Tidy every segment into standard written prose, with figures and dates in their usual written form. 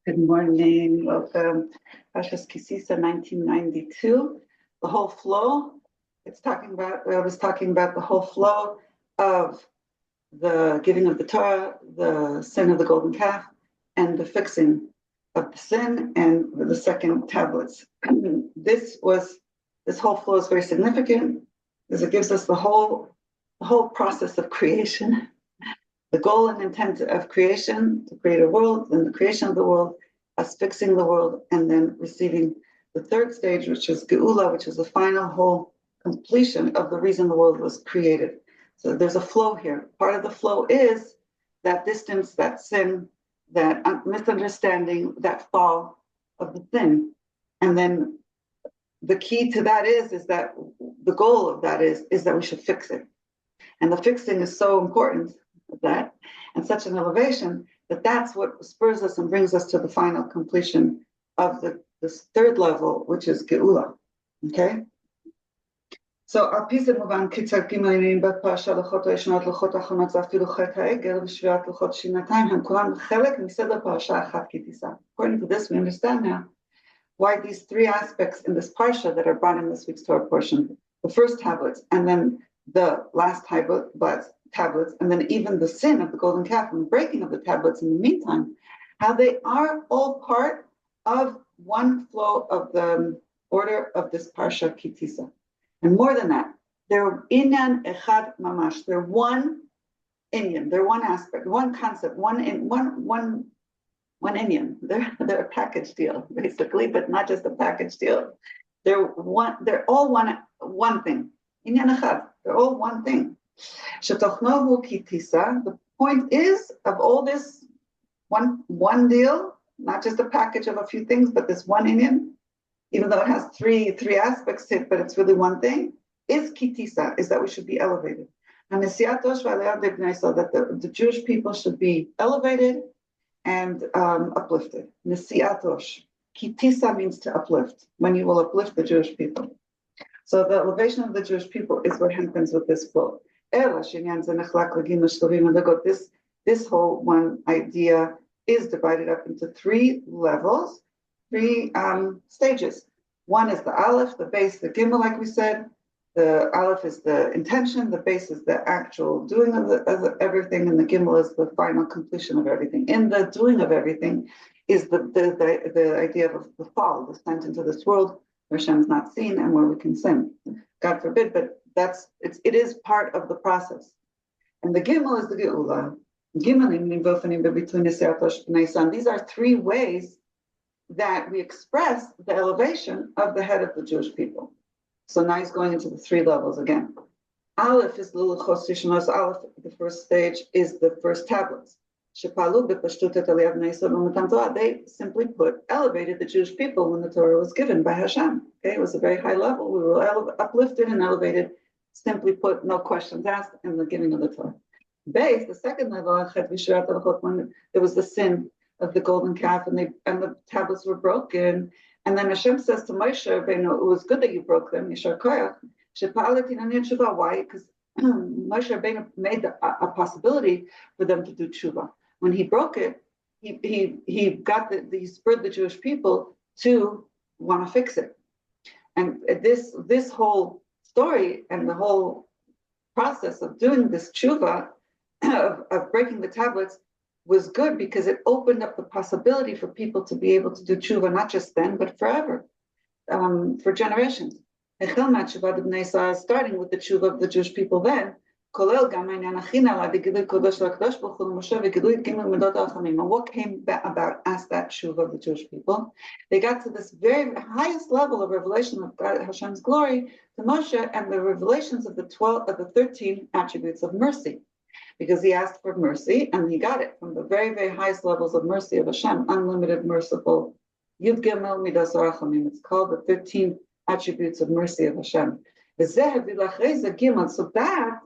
Good morning. Welcome. Parshas Kisisa 1992. The whole flow. I was talking about the whole flow of the giving of the Torah, the sin of the golden calf, and the fixing of the sin and the second tablets. This whole flow is very significant because it gives us the whole process of creation. The goal and intent of creation, to create a world, then the creation of the world, us fixing the world, and then receiving the third stage, which is Geulah, which is the final whole completion of the reason the world was created. So there's a flow here. Part of the flow is that distance, that sin, that misunderstanding, that fall of the sin. And then the key to that is that the goal of that is that we should fix it. And the fixing is so important, that and such an elevation that's what spurs us and brings us to the final completion of this third level, which is Geulah. Okay? So al pi ze muvan ki tzad gimel yinin parshat luchot ha'yeshonot luchot ha'achronot zafilu chet ha'egel v'shvirat luchot shinatayim hem kulam chelek miseder parsha achat ki tisa. According to this, we understand now why these three aspects in this parsha that are brought in this week's Torah portion, the first tablets, and then the last tablets, and then even the sin of the golden calf and the breaking of the tablets in the meantime, how they are all part of one flow of the order of this parsha ki tisa. And more than that, they're inyan echad mamash. They're one inyan. They're one aspect, one concept, one inyan. They're a package deal, basically, but not just a package deal. They're all one thing. Inyan echad. They're all one thing. Shetochnohu ki tisa. The point is of all this one deal, not just a package of a few things, but this one inyan, even though it has three aspects to it, but it's really one thing, is ki tisa, is that we should be elevated. And that the Jewish people should be elevated and uplifted. Nesiatosh. Ki tisa means to uplift, when you will uplift the Jewish people. So the elevation of the Jewish people is what happens with this flow. This whole one idea is divided up into three levels, three stages. One is the Aleph, the base, the Gimel, like we said. The Aleph is the intention, the base is the actual doing of everything, and the Gimel is the final completion of everything. In the doing of everything is the idea of the fall, the descent into this world where Hashem is not seen and where we can sin. God forbid, but it is part of the process. And the Gimel is the Geulah. These are three ways that we express the elevation of the head of the Jewish people. So now he's going into the three levels again. Aleph is Luchos Rishonos. Aleph, the first stage, is the first tablets. They simply elevated the Jewish people when the Torah was given by Hashem. Okay, it was a very high level. We were uplifted and elevated, simply put, no questions asked, in the giving of the Torah. Base, the second level, when there was the sin of the golden calf and the tablets were broken, and then Hashem says to Moshe, it was good that you broke them, Yishar Koyach. Why? Because Moshe Rabbeinu made a possibility for them to do tshuva. When he broke it, he spurred the Jewish people to want to fix it. And this whole story and the whole process of doing this tshuva, of breaking the tablets, was good because it opened up the possibility for people to be able to do tshuva, not just then, but forever, for generations. Starting with the tshuva of the Jewish people then, and what came about as that tshuva of the Jewish people? They got to this very highest level of revelation of God, Hashem's glory to Moshe, and the revelations of the 13 attributes of mercy, because he asked for mercy and he got it from the very, very highest levels of mercy of Hashem, unlimited, merciful. Yud Gimel Midas Rachamim. It's called the 13 attributes of mercy of Hashem. So that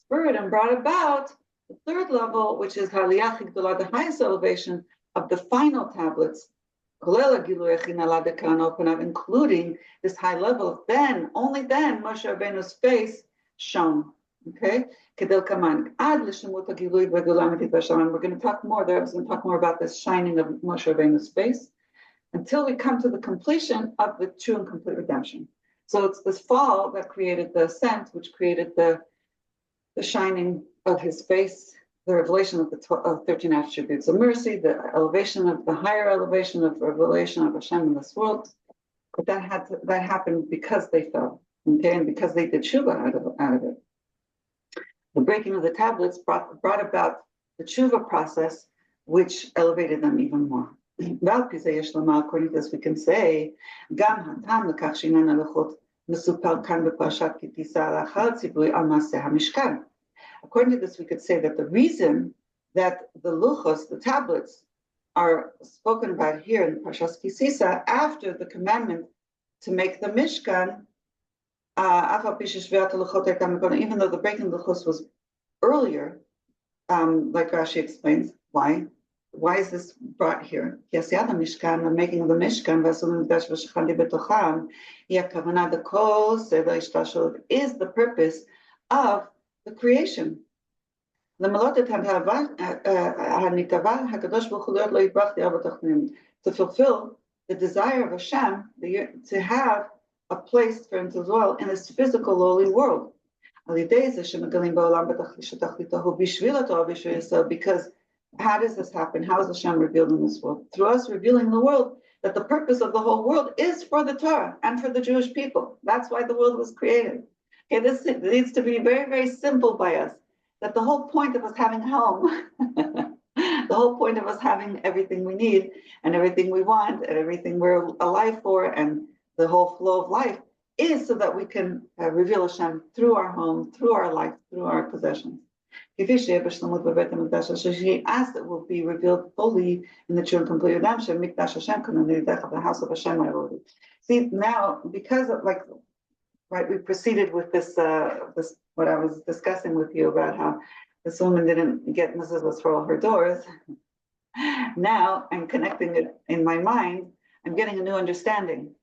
spurred and brought about the third level, which is Haliyach Geulah, the highest elevation of the final tablets, including this high level. Then, only then, Moshe Rabbeinu's face shone. Okay? Kedelkaman, ad l'shemut hagilui v'geulah amitית b'Hashem. And we're going to talk more. The Rebbe is going to talk more about this shining of Moshe Rabbeinu's face until we come to the completion of the true and complete redemption. So it's this fall that created the ascent, which created the shining of his face, the revelation of the 13 attributes of mercy, the elevation of the higher elevation of revelation of Hashem in this world. But that happened because they fell, okay, and because they did tshuva out of it. The breaking of the tablets brought about the tshuva process, which elevated them even more. According to this, we can say, Gam hatam lekach shinan halachot mesupar kan beparshat ki tisa lachar tzivui al maseh hamishkan. According to this, we could say that the reason that the luchos, the tablets, are spoken about here in Parshas Kisisa after the commandment to make the Mishkan, even though the breaking of the luchos was earlier, like Rashi explains, why? Why is this brought here? Yes, the Mishkan, the making of the Mishkan, is the purpose of the creation. To fulfill the desire of Hashem, to have a place for him to dwell in this physical, lowly world. Because how does this happen? How is Hashem revealed in this world? Through us revealing the world that the purpose of the whole world is for the Torah and for the Jewish people. That's why the world was created. Okay, this needs to be very, very simple by us. That the whole point of us having a home, the whole point of us having everything we need and everything we want and everything we're alive for and the whole flow of life is so that we can reveal Hashem through our home, through our life, through our possessions. As it will be revealed fully in the true and complete redemption, the house of Hashem. See, now, because of right, we proceeded with this what I was discussing with you about how this woman didn't get mezuzahs for all her doors. Now I'm connecting it in my mind. I'm getting a new understanding.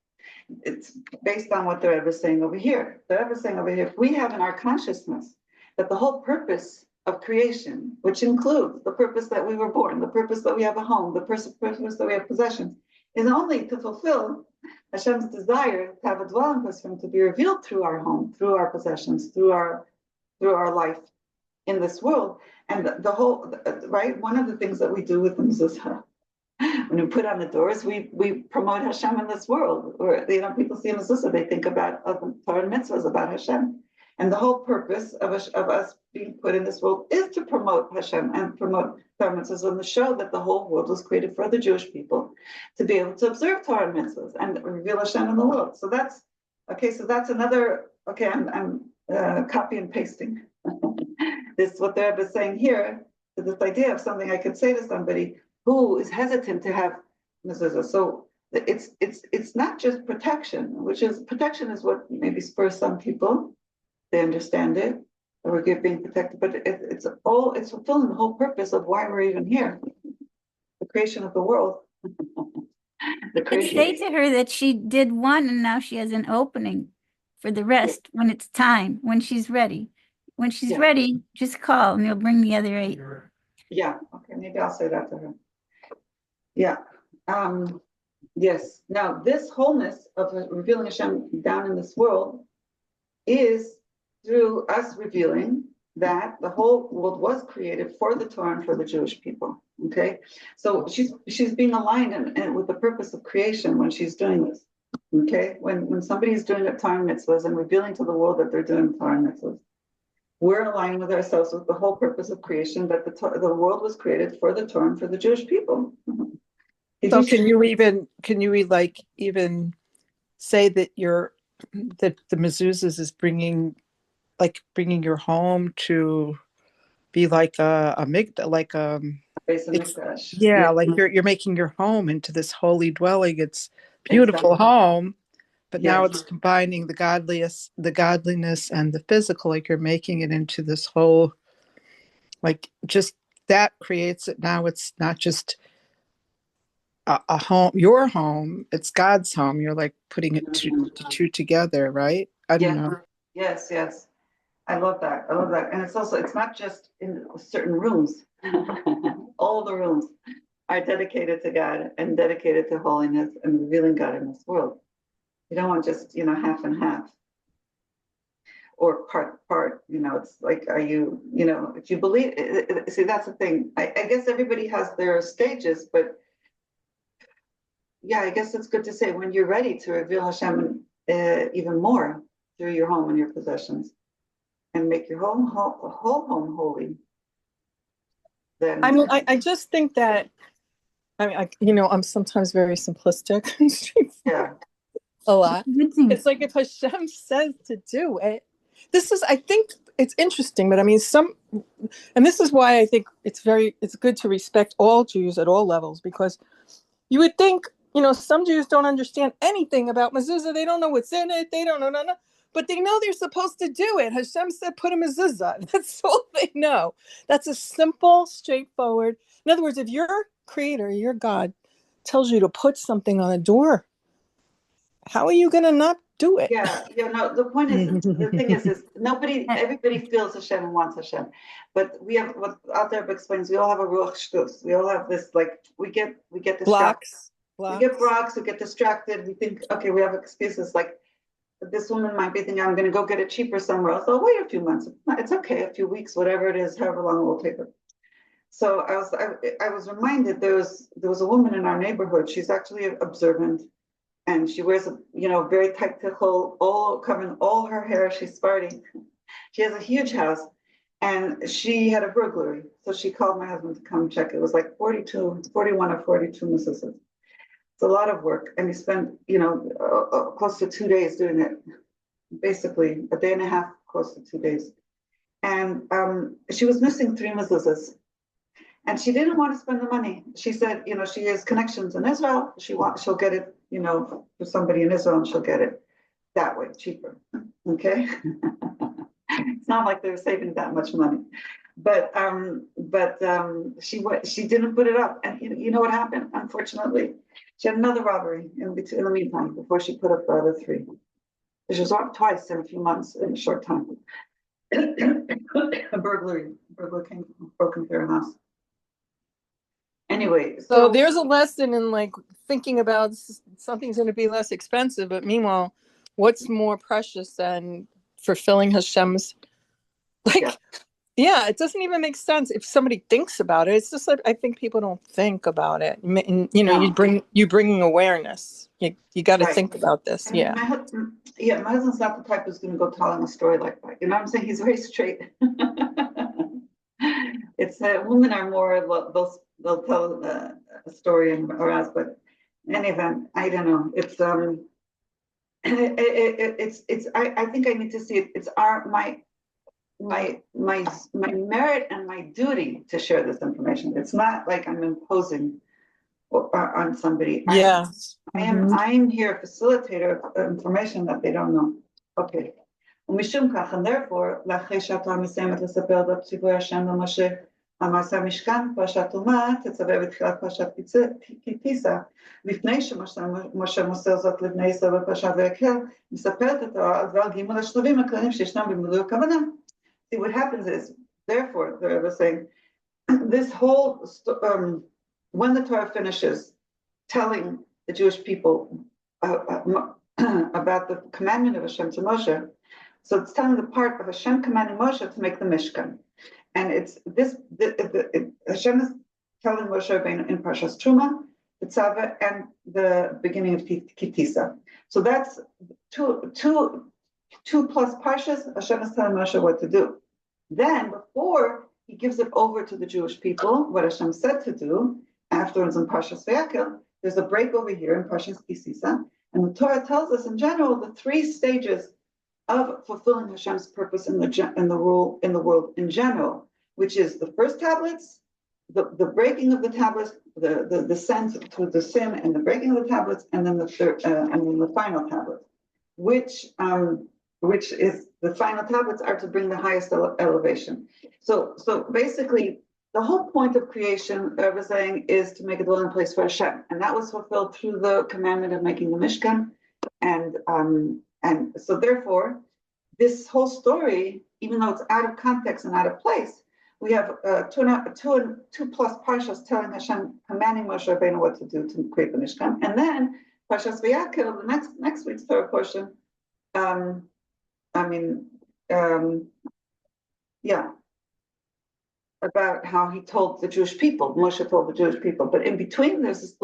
It's based on what the Rebbe is saying over here. The Rebbe is saying over here, if we have in our consciousness that the whole purpose of creation, which includes the purpose that we were born, the purpose that we have a home, the purpose that we have possessions, is only to fulfill Hashem's desire to have a dwelling place for him to be revealed through our home, through our possessions, through our life in this world. And the whole, right, one of the things that we do with the mezuzah, when we put on the doors, we promote Hashem in this world. Or people see a mezuzah, they think about the Torah and mitzvahs, about Hashem. And the whole purpose of us being put in this world is to promote Hashem and promote Torah mitzvahs and to show that the whole world was created for the Jewish people to be able to observe Torah mitzvahs and reveal Hashem in the world. So that's okay. So that's another. Okay, I'm copy and pasting. This is what the Rebbe is saying here. This idea of something I could say to somebody who is hesitant to have mezuzah. So it's not just protection, protection is what maybe spurs some people. They understand it, or we're being protected, but it's fulfilling the whole purpose of why we're even here, the creation of the world. I'd say to her that she did one and now she has an opening for the rest when it's time, when she's ready. When she's ready, just call and you'll bring the other 8. Yeah, okay, maybe I'll say that to her. Yeah, yes. Now, this wholeness of revealing Hashem down in this world is through us revealing that the whole world was created for the Torah and for the Jewish people. Okay, so she's being aligned and with the purpose of creation when she's doing this. Okay, when somebody is doing a Torah mitzvahs and revealing to the world that they're doing Torah mitzvahs, we're aligning with ourselves with the whole purpose of creation, that the world was created for the Torah and for the Jewish people. So can you even say that that the mezuzahs is bringing your home to be like a you're making your home into this holy dwelling. It's beautiful home, but now it's combining the godliness and the physical, like you're making it into this whole, just that creates it. Now it's not just a home, your home, it's God's home. You're putting it two together, right? I don't know. Yes. I love that. I love that. And it's not just in certain rooms. All the rooms are dedicated to God and dedicated to holiness and revealing God in this world. You don't want just, half and half or part, it's like, are you, if you believe, see, that's the thing. I guess everybody has their stages, but yeah, I guess it's good to say when you're ready to reveal Hashem even more through your home and your possessions and make your whole home holy. Then I just think that, I'm sometimes very simplistic. yeah. A lot. It's like if Hashem says to do it, I think it's interesting, but and this is why I think it's good to respect all Jews at all levels, because you would think, some Jews don't understand anything about mezuzah. They don't know what's in it. They don't know, but they know they're supposed to do it. Hashem said, put a mezuzah. That's all they know. That's a simple, straightforward. In other words, if your creator, your God, tells you to put something on a door, how are you going to not do it? Yeah, no, the point is, the thing is everybody feels Hashem and wants Hashem. But we have, what Alter Rebbe explains, we all have a ruach shtus. We all have this, we get distracted. Blocks. We get blocks, we get distracted. We think, okay, we have excuses. Like, this woman might be thinking, I'm going to go get it cheaper somewhere else. I'll wait a few months. It's okay, a few weeks, whatever it is, however long it will take her. So I was reminded there was a woman in our neighborhood. She's actually observant. And she wears a, very tight tichel, all covering all her hair. She's Sephardi. She has a huge house, and she had a burglary. So she called my husband to come check. It was like 41 or 42 mississes. It's a lot of work, and he spent, close to 2 days doing it. Basically, a day and a half, close to 2 days. And she was missing 3 mississes. And she didn't want to spend the money. She said, she has connections in Israel. She'll get it, for somebody in Israel, and she'll get it that way, cheaper. Okay. It's not like they're saving that much money, but she didn't put it up. And you know what happened? Unfortunately, she had another robbery in the meantime before she put up the other 3. She was robbed twice in a few months in a short time. A burglar broke into her house. Anyway, so there's a lesson in thinking about something's going to be less expensive, but meanwhile, what's more precious than fulfilling Hashem's? Yeah, it doesn't even make sense if somebody thinks about it. It's just like I think people don't think about it. And, you bringing awareness. You got to think about this. My husband's not the type who's going to go telling a story like that. You know what I'm saying? He's very straight. It's women are more they'll tell a story or else, but in any event, I don't know. It's I think I need to see it. It's my merit and my duty to share this information. It's not like I'm imposing on somebody. Yeah, I'm here facilitator of information that they don't know. Okay. And therefore, המעשה המשכן, פרשת אומה, תצווה בתחילת פרשת תיסה, לפני שמשה מוסר זאת לבני ישראל בפרשת ויקהל, מספרת התורה על דבר ג' השלבים הכלליים שישנם במילוי הכוונה. See, what happens is, therefore, the Rebbe is saying, this whole, when the Torah finishes telling the Jewish people about the commandment of Hashem to Moshe, so it's telling the part of Hashem commanding Moshe to make the Mishkan. And it's this, Hashem is telling Moshe Rabbeinu in Parshas Truma, the Tzava, and the beginning of tisa. So that's two plus Parshas, Hashem is telling Moshe what to do. Then, before he gives it over to the Jewish people, what Hashem said to do, afterwards in Parshas Vayakhel, there's a break over here in Parshas Tisa, and the Torah tells us in general the 3 stages of fulfilling Hashem's purpose in the world in general, which is the first tablets, the breaking of the tablets, the descent to the sin, and the breaking of the tablets, and then the final tablet, which is the final tablets are to bring the highest elevation. So basically, the whole point of creation, I was saying, is to make a dwelling place for Hashem, and that was fulfilled through the commandment of making the Mishkan, and so therefore, this whole story, even though it's out of context and out of place, we have two plus parshas telling Hashem, commanding Moshe Rabbeinu what to do to create the Mishkan, and then Parshas Vayakil, the next week's Torah portion. About how he told the Jewish people, Moshe told the Jewish people, but in between there's this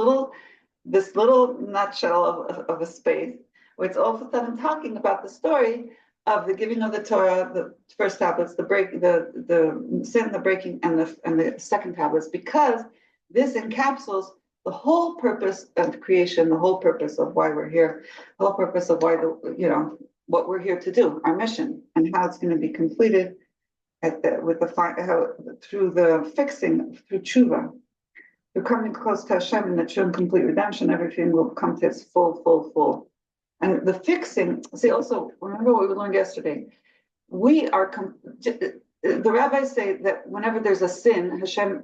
little nutshell of a space where it's all of a sudden talking about the story of the giving of the Torah, the first tablets, the sin, the breaking, and the second tablets, because this encapsulates the whole purpose of creation, the whole purpose of why we're here, the whole purpose of why what we're here to do, our mission, and how it's going to be completed through the fixing, through tshuva, through coming close to Hashem in the true and complete redemption. Everything will come to its full. And the fixing, see, also, remember what we learned yesterday. The rabbis say that whenever there's a sin, Hashem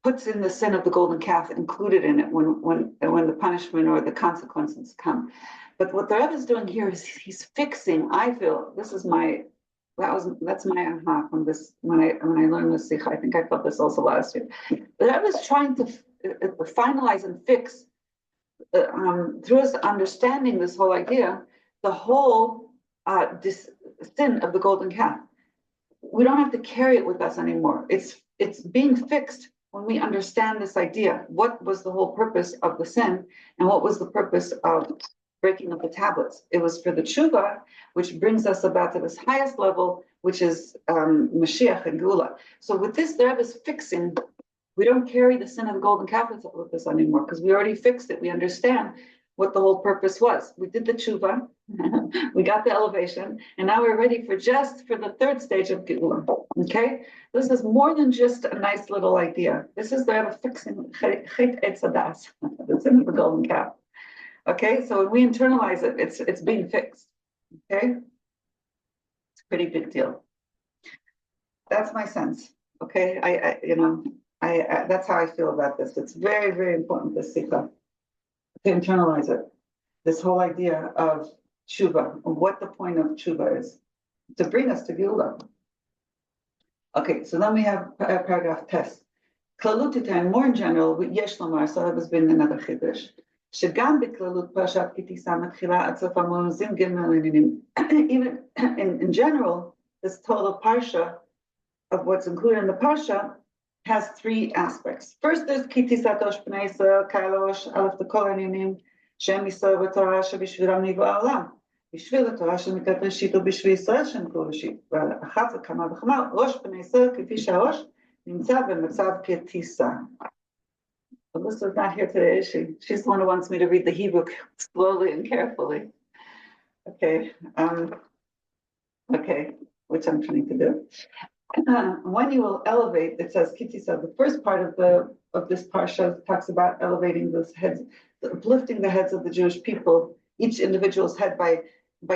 puts in the sin of the golden calf included in it when the punishment or the consequences come. But what the Rebbe is doing here is he's fixing, I feel, that's my aha from this, when I learned this sikha. I think I felt this also last year. The Rebbe is trying to finalize and fix, through us understanding this whole idea, the whole this sin of the golden calf. We don't have to carry it with us anymore. It's being fixed when we understand this idea. What was the whole purpose of the sin, and what was the purpose of breaking of the tablets? It was for the tshuva, which brings us about to this highest level, which is Mashiach and Geulah. So with this, the Rebbe is fixing. We don't carry the sin of the golden calf with us anymore, because we already fixed it. We understand what the whole purpose was. We did the tshuva, we got the elevation, and now we're ready for the third stage of Geulah. Okay, this is more than just a nice little idea. This is the Rebbe fixing chet etzadas, the sin of the golden calf. Okay, so when we internalize it, it's being fixed. Okay, it's a pretty big deal. That's my sense. Okay, I that's how I feel about this. It's very, very important, this sikha, to internalize it. This whole idea of tshuva, and what the point of tshuva is, to bring us to Geulah. Okay, so then we have paragraph test. Klalutitan, more in general, yesh lomar, so that has been another chiddush. Shegam b'klalut parshat ki tisa matchila ad sof hamozim gimel ininim. Even in general, this total parsha of what's included in the parsha has three aspects. First, there's ki tisa tosh b'nei Yisrael kailosh alef l'kol ininim shem Yisrael v'torah shebishvilam nivra olam. בשביל התורה שמקראת ראשית ובשביל ישראל שמקראו ראשית, ועל אחת וכמה וכמה, ראש בני ישראל כפי שהראש נמצא במצב כתיסה. Alyssa's not here today, is she? She's the one who wants me to read the Hebrew slowly and carefully. Okay, which I'm trying to do. When you will elevate, it says kitisa. The first part of this parsha talks about elevating those heads, uplifting the heads of the Jewish people, each individual's head by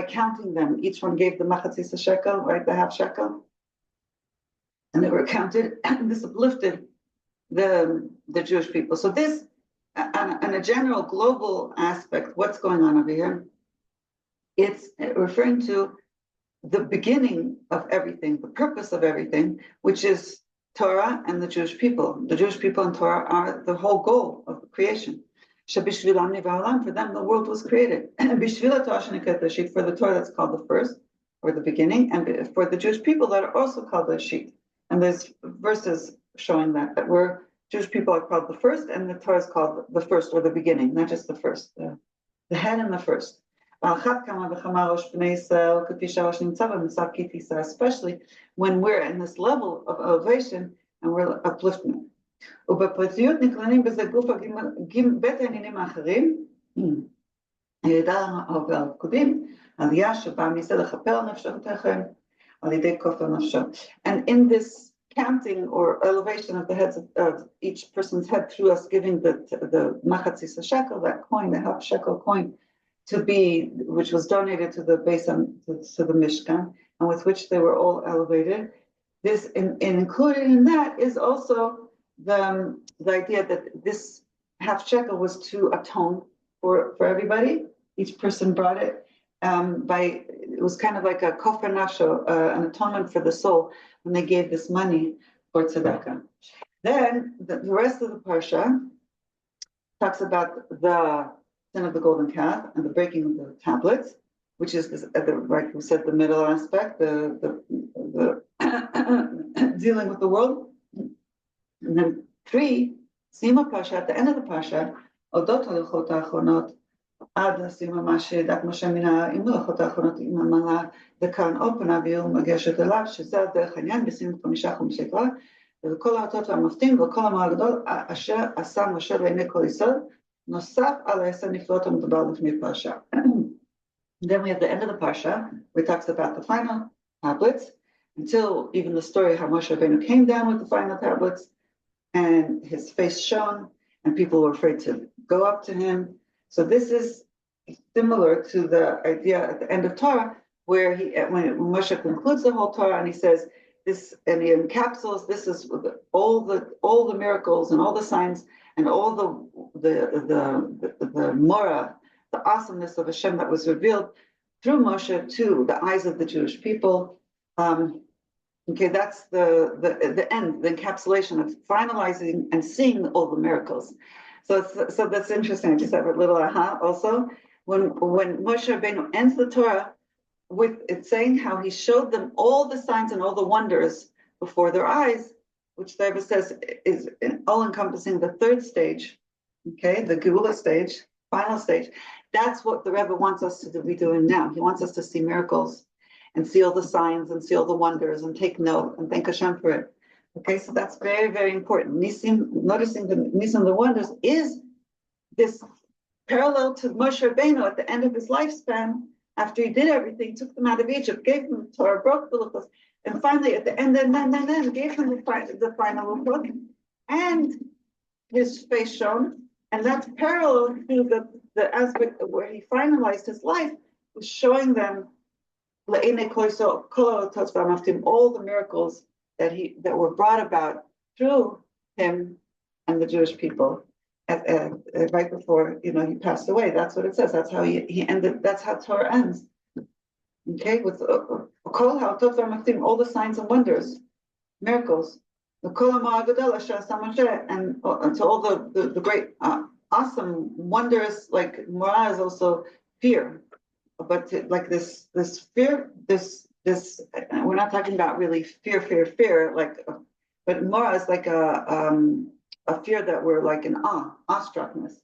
counting them. Each one gave the machatzis shekel, right, the half shekel, and they were counted. This uplifted the Jewish people. So this, on a general global aspect, what's going on over here? It's referring to the beginning of everything, the purpose of everything, which is Torah and the Jewish people. The Jewish people and Torah are the whole goal of creation. For them, the world was created. For the Torah, that's called the first, or the beginning, and for the Jewish people that are also called the sheet. And there's verses showing that Jewish people are called the first, and the Torah is called the first, or the beginning, not just the first, the head and the first. Especially when we're in this level of elevation and we're upliftment. ובפרטיות נכללים בזה בית העניינים האחרים, הירידה והפקודים, עלייה שבאה מזה לכפר על נפשותיכם, על ידי כופר נפשו. And in this counting or elevation of the heads of each person's head through us giving the machatzis shekel, that coin, the half shekel coin, which was donated to the Bais to the Mishkan, and with which they were all elevated. This, included in that, is also the idea that this half shekel was to atone for everybody. Each person brought it by it was kind of like a kofer nafsho, an atonement for the soul when they gave this money for tzedakah. Then the rest of the parsha talks about the sin of the golden calf and the breaking of the tablets, which is like we said, the middle aspect, the dealing with the world. And then 3, Sima Pasha, at the end of the Pasha, Odot Halichot Achronot, Ad Sima Mashe, Dak Moshe Mina, Imu Halichot Achronot, Imamala, the Kan Open Aviu, Mageshet Elav, Shezad, the Chanyan, Besim Kamishach, Mishekra, the Kol HaTot HaMaftim, the Kol HaMagdol, Asher Asam Moshe Leine Kol Yisod, Nosaf Al Esa Niflot HaMedabal Lifnei Pasha. Then we have the end of the Pasha, where it talks about the final tablets, until even the story how Moshe Rabbeinu came down with the final tablets, and his face shone, and people were afraid to go up to him. So this is similar to the idea at the end of Torah, where when Moshe concludes the whole Torah, and he says this, and he encapsulates this is all the miracles and all the signs and all the mora, the awesomeness of Hashem that was revealed through Moshe to the eyes of the Jewish people. Okay, that's the end, the encapsulation of finalizing and seeing all the miracles. So that's interesting. I just have a little aha also. When Moshe Rabbeinu ends the Torah with it saying how he showed them all the signs and all the wonders before their eyes, which the Rebbe says is all-encompassing the 3rd stage, okay, the Geulah stage, final stage. That's what the Rebbe wants us to be doing now. He wants us to see miracles and see all the signs and see all the wonders and take note and thank Hashem for it. Okay, so that's very, very important. Noticing the Nisim, the wonders, is this parallel to Moshe Rabbeinu at the end of his lifespan, after he did everything, took them out of Egypt, gave them the Torah, broke the Luchos, and finally at the end, then gave them the final Luchos, and his face shone, and that's parallel to the aspect where he finalized his life, was showing them all the miracles that were brought about through him and the Jewish people right before he passed away. That's what it says. That's how he ended. That's how Torah ends. Okay, with all the signs and wonders, miracles, and to all the great, awesome, wondrous. Like Morah is also fear. But like this fear, this we're not talking about really fear, like, but more as like a fear that we're like in awestruckness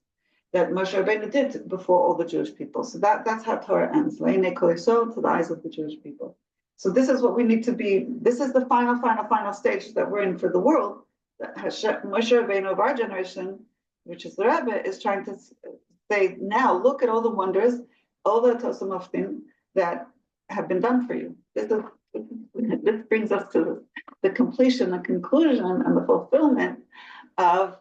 that Moshe Rabbeinu did before all the Jewish people. So that's how Torah ends, to the eyes of the Jewish people. So this is what we need to be. This is the final stage that we're in for the world. That Moshe Rabbeinu of our generation, which is the Rebbe, is trying to say, now look at all the wonders, all the tosamoftim that have been done for you. This brings us to the completion, the conclusion, and the fulfillment of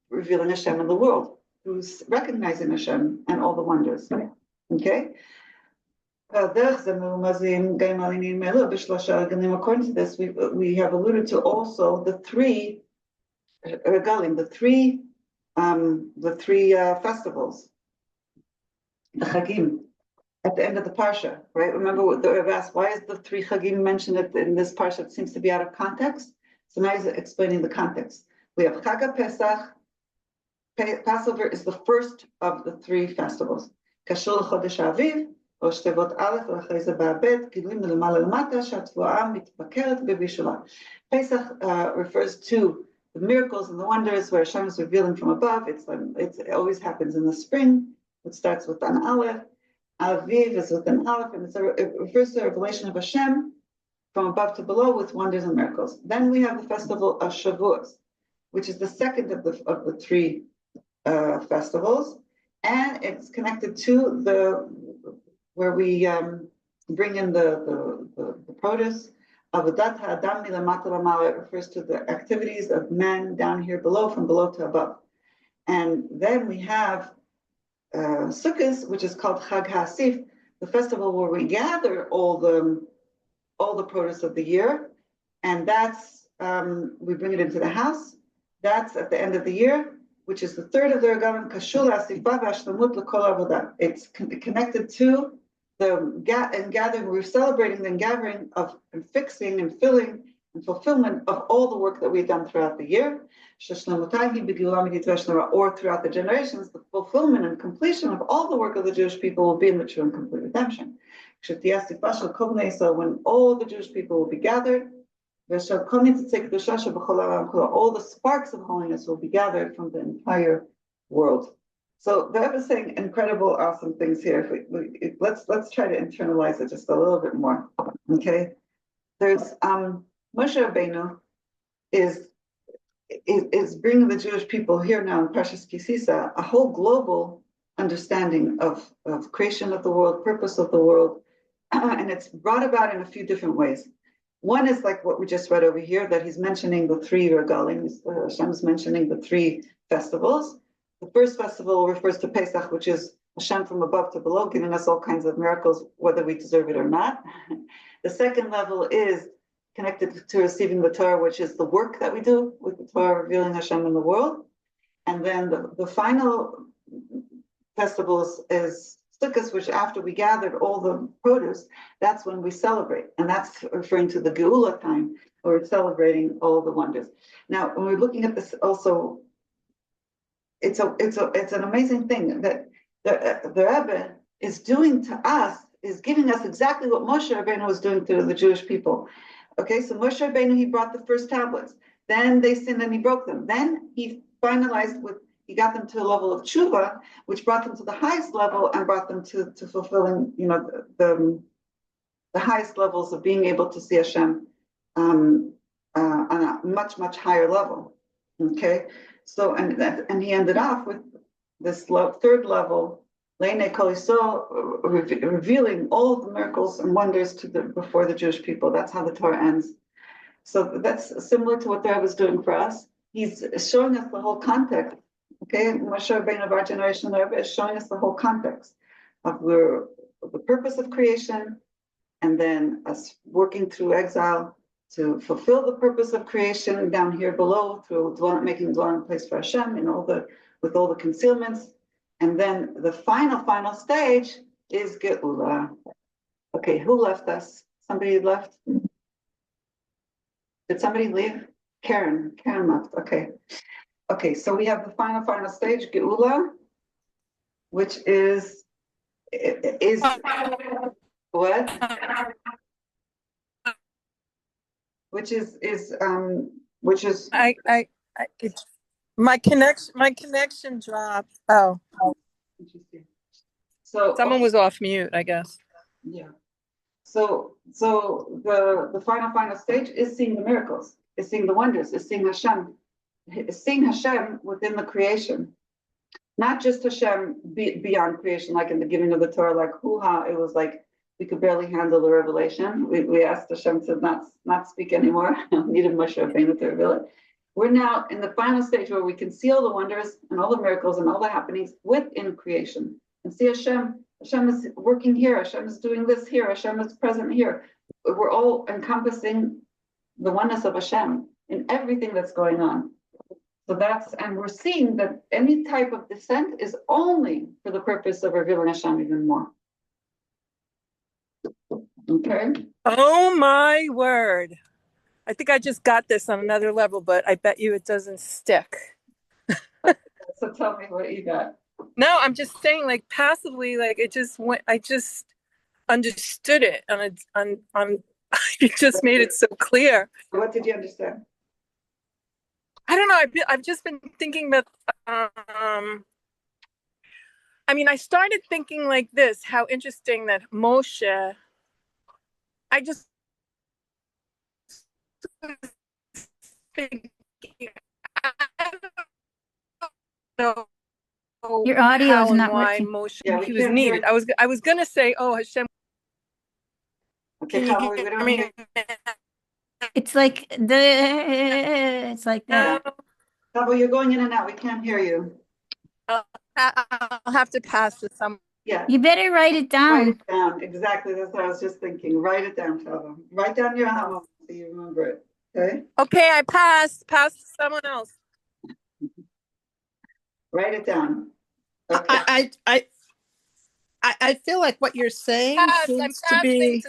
revealing Hashem in the world, who's recognizing Hashem and all the wonders. Okay? According to this, we have alluded to also the three regalim, the three festivals. The Chagim at the end of the Parsha, right? Remember what the Rebbe asked, why is the 3 Chagim mentioned in this Parsha? It seems to be out of context. So now he's explaining the context. We have Chag Pesach. Passover is the first of the 3 festivals. Kashur Chodesh Aviv, Rosh Tevot Aleph, L'achei Ze Ba'abed, Giluim L'mala L'mata, Shatvuah Mitbakeret B'Bishula. Pesach refers to the miracles and the wonders where Hashem is revealing from above. It always happens in the spring. It starts with an Aleph. Aviv is with an Aleph, and it refers to the revelation of Hashem from above to below with wonders and miracles. Then we have the festival of Shavuos, which is the second of the 3 festivals, and it's connected to where we bring in the produce. Avodat ha'adam milamata lamala. It refers to the activities of men down here below, from below to above. And then we have Sukkot, which is called Chag HaAsif, the festival where we gather all the produce of the year, and that's we bring it into the house. That's at the end of the year, which is the 3rd of the regalim. Kashul Asif Bava Shlamut L'Kol Avodah. It's connected to gathering, we're celebrating the gathering of and fixing and filling and fulfillment of all the work that we've done throughout the year, or throughout the generations. The fulfillment and completion of all the work of the Jewish people will be in the true and complete redemption. So when all the Jewish people will be gathered, all the sparks of holiness will be gathered from the entire world. So the Rebbe is saying incredible, awesome things here. Let's try to internalize it just a little bit more. Okay, there's Moshe Rabbeinu is bringing the Jewish people here now in parshat Kisisa a whole global understanding of creation of the world, purpose of the world, and it's brought about in a few different ways. One is like what we just read over here, that he's mentioning the three regalim. Hashem's mentioning the three festivals. The first festival refers to Pesach, which is Hashem from above to below, giving us all kinds of miracles, whether we deserve it or not. The second level is connected to receiving the Torah, which is the work that we do with the Torah, revealing Hashem in the world. And then the final festival is Sukkot, which after we gathered all the produce, that's when we celebrate. And that's referring to the Geulah time, where we're celebrating all the wonders. Now, when we're looking at this also, it's an amazing thing that the Rebbe is doing to us, is giving us exactly what Moshe Rabbeinu was doing to the Jewish people. Okay, so Moshe Rabbeinu, he brought the first tablets. Then they sinned and he broke them. Then he finalized he got them to a level of tshuva, which brought them to the highest level and brought them to fulfilling, the highest levels of being able to see Hashem on a much, much higher level. Okay, so and he ended off with this third level, Leine Koliso, revealing all the miracles and wonders before the Jewish people. That's how the Torah ends. So that's similar to what the Rebbe is doing for us. He's showing us the whole context. Okay, Moshe Rabbeinu of our generation, the Rebbe is showing us the whole context of the purpose of creation, and then us working through exile to fulfill the purpose of creation down here below through making dwelling place for Hashem with all the concealments. And then the final stage is Geulah. Okay, who left us? Somebody left? Did somebody leave? Karen left. Okay, so we have the final stage, Geulah, which is what? Which is my connection dropped. Oh. Interesting. So someone was off mute, I guess. Yeah. So the final stage is seeing the miracles, is seeing the wonders, is seeing Hashem within the creation, not just Hashem beyond creation, like in the giving of the Torah, like hoo-ha, it was like we could barely handle the revelation. We asked Hashem to not speak anymore. Needed Moshe Rabbeinu to reveal it. We're now in the final stage where we can see all the wonders and all the miracles and all the happenings within creation, and see Hashem is working here, Hashem is doing this here, Hashem is present here. We're all encompassing the oneness of Hashem in everything that's going on. So and we're seeing that any type of descent is only for the purpose of revealing Hashem even more. Okay. Oh my word. I think I just got this on another level, but I bet you it doesn't stick. So tell me what you got. No, I'm just saying, like, passively, like it just went. I just understood it, and you just made it so clear. What did you understand? I don't know. I've just been thinking that. I started thinking like this. How interesting that Moshe. I just thinking. I don't know. Your audio is not working. Moshe, he was needed. I was gonna say, oh Hashem. Okay, we don't hear. It's like that. Tavo, you're going in and out. We can't hear you. I'll have to pass to someone. Yeah. You better write it down. Write it down. Exactly. That's what I was just thinking. Write it down, Tavo. Write down your home so you remember it. Okay. Okay, I passed. Pass to someone else. Write it down. Okay. I feel like what you're saying seems to be.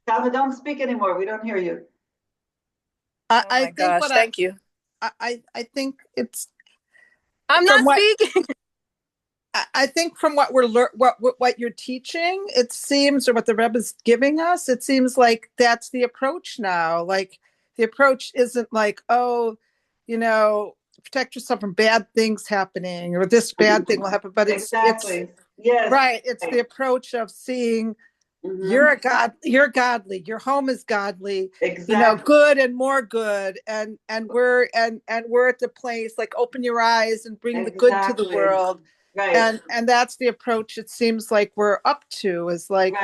Calvin, don't speak anymore. We don't hear you. I think gosh, thank you. I think it's. I'm not speaking. I think from what what you're teaching, it seems, or what the Rebbe is giving us, it seems like that's the approach now. Like the approach isn't like, oh, protect yourself from bad things happening, or this bad thing will happen. But it's yes, right. It's the approach of seeing you're godly, your home is godly, good and more good, and we're at the place, like, open your eyes and bring the good to the world. Right. And that's the approach it seems like we're up to, is like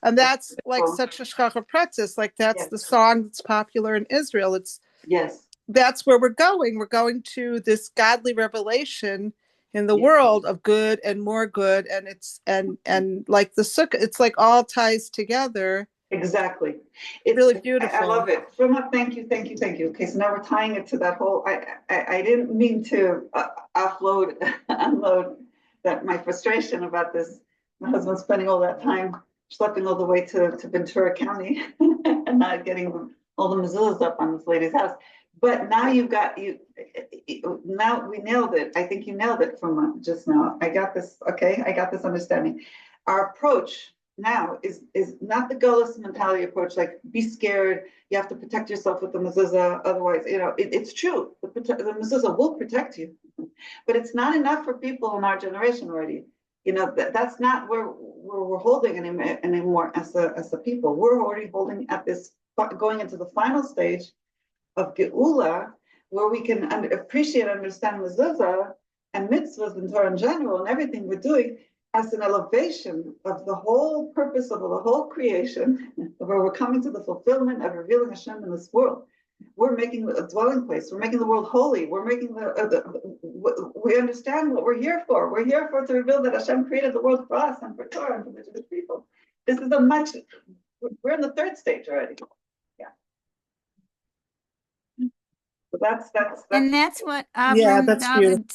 and that's like such a shkacha practice. Like that's the song that's popular in Israel. That's where we're going. We're going to this godly revelation in the world of good and more good. And it's and like the sukkah, it's like all ties together. Exactly. It's really beautiful. I love it. Thank you. Okay, so now we're tying it to that whole, I didn't mean to unload that my frustration about this. My husband spending all that time schlepping all the way to Ventura County and not getting all the mezuzahs up on this lady's house. But now now we nailed it. I think you nailed it from just now. I got this. Okay, I got this understanding. Our approach now is not the Geulah mentality approach, like be scared, you have to protect yourself with the mezuzah, otherwise, it's true, the mezuzah will protect you, but it's not enough for people in our generation already. That's not where we're holding anymore as a people. We're already holding at this, going into the final stage of Geulah, where we can appreciate, understand mezuzah and mitzvahs and Torah in general and everything we're doing as an elevation of the whole purpose of the whole creation, where we're coming to the fulfillment of revealing Hashem in this world. We're making a dwelling place. We're making the world holy. We're making we understand what we're here for. We're here to reveal that Hashem created the world for us and for Torah and for the Jewish people. This is we're in the third stage already. So that's and that's what David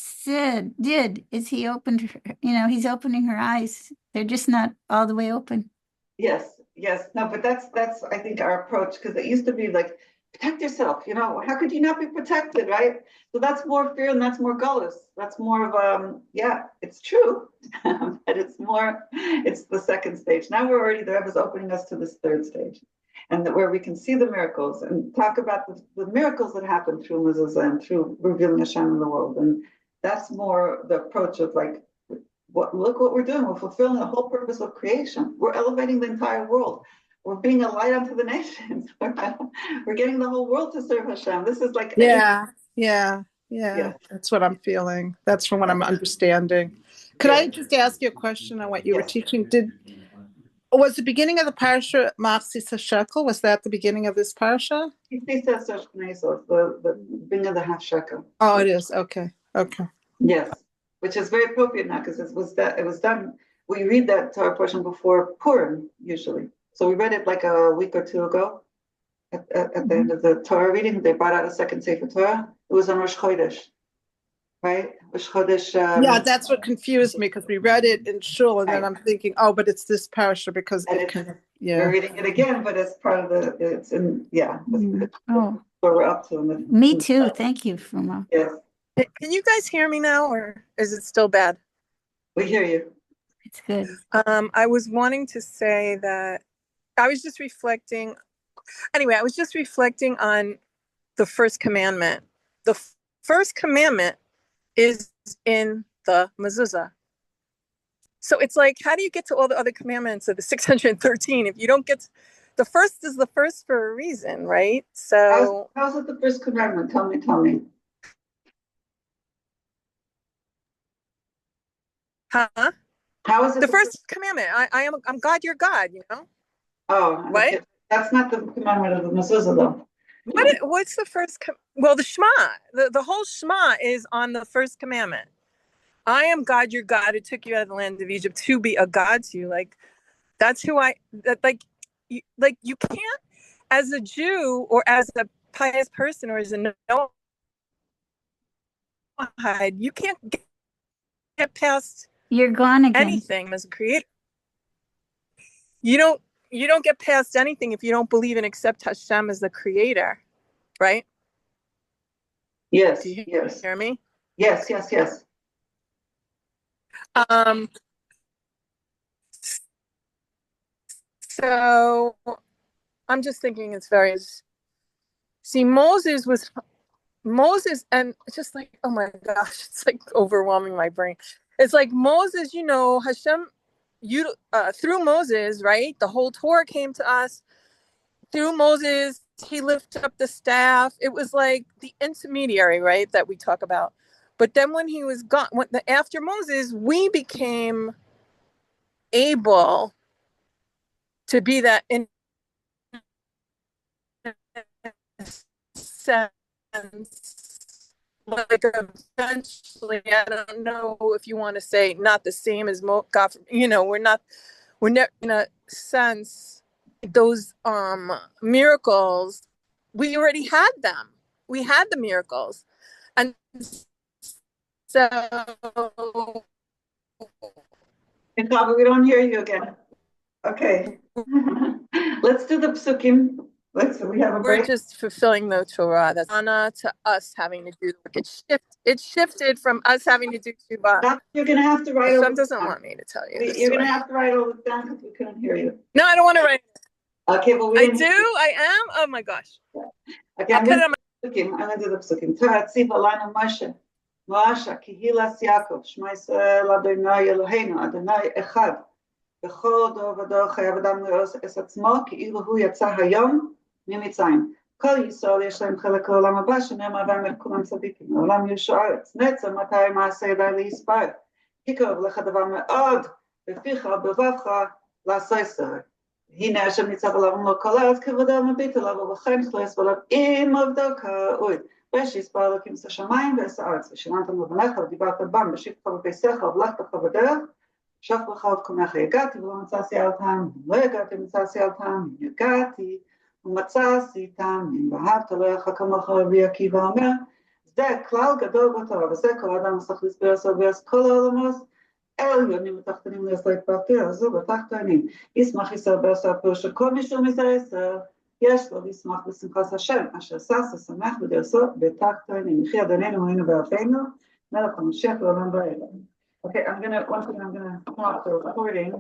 did, is he opened her, he's opening her eyes. They're just not all the way open. Yes. No, but that's I think our approach, because it used to be like, protect yourself, how could you not be protected, right? So that's more fear and that's more gullus. That's more of it's true, but it's the second stage. Now we're already, the Rebbe is opening us to this third stage. And where we can see the miracles and talk about the miracles that happen through mezuzah and through revealing Hashem in the world. And that's more the approach of like, look what we're doing. We're fulfilling the whole purpose of creation. We're elevating the entire world. We're being a light unto the nations. We're getting the whole world to serve Hashem. This is like... Yeah. That's what I'm feeling. That's from what I'm understanding. Could I just ask you a question on what you were teaching? Was the beginning of the parsha Machzis shekel? Was that the beginning of this parsha? The beginning of the half shekel. Oh, it is. Okay. Yes, which is very appropriate now, because it was done. We read that Torah portion before Purim usually. So we read it like a week or two ago. At the end of the Torah reading, they brought out a second Sefer Torah. It was on Rosh Chodesh. Right? That's what confused me, because we read it in shul, and then I'm thinking, but it's this parsha because we're reading it again, but it's part of it's in where we're up to. Me too. Thank you, Fuma. Yes. Can you guys hear me now, or is it still bad? We hear you. It's good. I was wanting to say that I was just reflecting. Anyway, I was just reflecting on the first commandment. The first commandment is in the mezuzah. So it's like, how do you get to all the other commandments of the 613 if you don't get the first is the first for a reason, right? So how's it the first commandment? Tell me. Huh? How is it the first commandment? I'm God, you're God, Oh, what? That's not the commandment of the mezuzah, though. What's the first? Well, the Shema. The whole Shema is on the first commandment. I am God, your God, who took you out of the land of Egypt to be a God to you. Like, that's who you can't, as a Jew or as a pious person or as a Noahide, you can't get get past You're gone again. anything as a creator. You don't get past anything if you don't believe and accept Hashem as the creator, right? Yes, Do you yes. hear me? Yes, yes, yes. So I'm just thinking it's very. See, Moses, and it's just like, oh my gosh, it's like overwhelming my brain. It's like Moses, Hashem, through Moses, right? The whole Torah came to us through Moses. He lifted up the staff. It was like the intermediary, right, that we talk about. But then when he was gone, after Moses, we became able to be that in sense. Like eventually, I don't know if you want to say not the same as God. We're not in a sense those miracles. We already had them. We had the miracles, and so we don't hear you again. Okay, let's do the psukim. We have a break. We're just fulfilling the Torah. That's to us having to do the work. It shifted from us having to do tshuva. You're going to have to write. Hashem doesn't want me to tell you. You're going to have to write all this down because we couldn't hear you. No, I don't want to write. Okay, but I do. I am. Oh my gosh. Okay, I'm going to do the psukim. Torah tziva lanu Moshe. Moshe kihilas Yaakov. Shema Yisrael Adonai Eloheinu Adonai Echad. בכל דור ודור חייב אדם לראות את עצמו כאילו הוא יצא היום ממצרים. כל ישראל יש להם חלק לעולם הבא שנאמר בהם כולם צדיקים. לעולם ירשו ארץ. נצר מתי מעשה ידי להספר. יקרב לך דבר מאוד בפיך ובלבבך לעשות ישראל. הנה השם ניצב עליו ומלוא כל הארץ כבודו מביט עליו ובכן יכלס עליו עם עבדו כראוי. ושיספר אלוקים את השמיים ואת הארץ. ושילמת לבניך ודיברת בם בשבתך ובפסח ובלכתך בדרך. שף לך ובקומך הגעתי ולא מצאתי על טעם, לא הגעתי ומצאתי על טעם, הגעתי ומצאתי טעם, ואהבת לך כמוך רבי עקיבא אומר, זה כלל גדול בתורה, וזה כל אדם צריך להסביר עשו ויעש כל העולמות, עליונים ותחתונים לעשו התפרטי, עזו בתחתונים, ישמח ישראל בעשו הפירוש של כל מישהו מזה ישראל, יש לו לשמח בשמחת השם, אשר שש ושמח בדרסו בתחתונים, יחי אדוננו היינו בארצנו, מלך המשיח לעולם ועד. Okay, I'm gonna stop the recording.